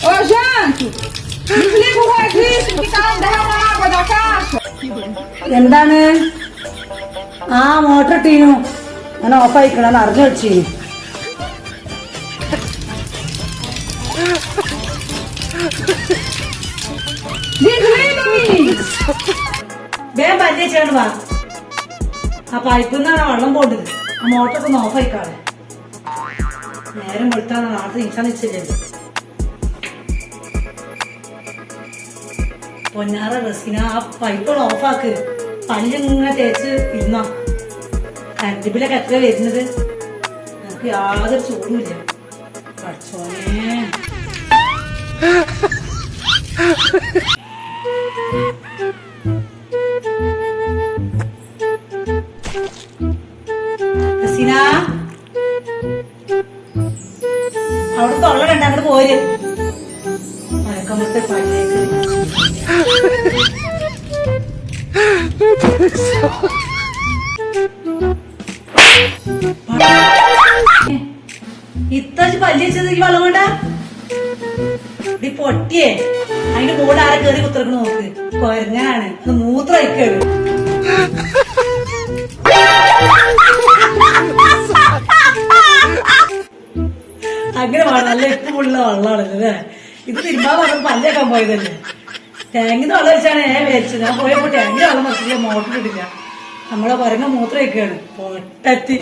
Ô, Janto! Desliga o registro que tá derramando água da caixa! എന്താണ് ആ motor ഇട്ടീനു ഞാൻ of ആയിക്കണം അറിഞ്ഞു വെച്ചീനു Desliga, menino! വേഗം പരിചയിച്ചാണ് വാ ആ പൈപ്പിൽ നിന്നാണ് വെള്ളം പോണ്ടത് ആ മോട്ടറൊക്കെ ഒന്ന് ഓഫ് ആയിക്കാളെ നേരം വെളുത്താണ് നാട്ടിൽ നിൽക്കാൻ നിശ്ചയിച്ചത് പൊന്നാറ റസിന ആ പൈപ്പ് ഓഫാക്ക് പല്ലിങ്ങനെ തേച്ച് ഇരുന്നോ കറണ്ട് ബില്ലൊക്കെ എത്ര വരുന്നത് നമുക്ക് യാതൊരു ചൂടുമില്ല പഠിച്ചോനെ റസിന അവിടെ തൊള്ളടണ്ട അങ്ങോട്ട് പോര് മഴക്കമ്പത്തെ പള്ളിയേക്ക് ഇത്തച്ച് പല്ലിച്ചത് ഈ വെള്ളം കൊണ്ടാ ഈ പൊട്ടിയേ അതിന്റെ കൂടെ ആരെ കയറി കുത്തിറക്കണ നോക്ക് കൊരങ്ങനാണ് അത് മൂത്രം അയക്കാണ് അങ്ങനെ നല്ല എപ്പുള്ള വെള്ളമാണല്ലേ ഇത് തിരുമ്പാ പറഞ്ഞ പല്ലേക്കാൻ പോയതല്ലേ ടാങ്കിന്ന് വെള്ളം വെച്ചാണ് ഞാൻ വിചാരിച്ചത് ഞാൻ പോയപ്പോ ടാങ്കിന് വെള്ളം വെച്ചില്ല മോട്ടർ ഇട്ടില്ല നമ്മളെ കൊരങ്ങ മൂത്രം അയക്കാണ് പൊട്ടത്തി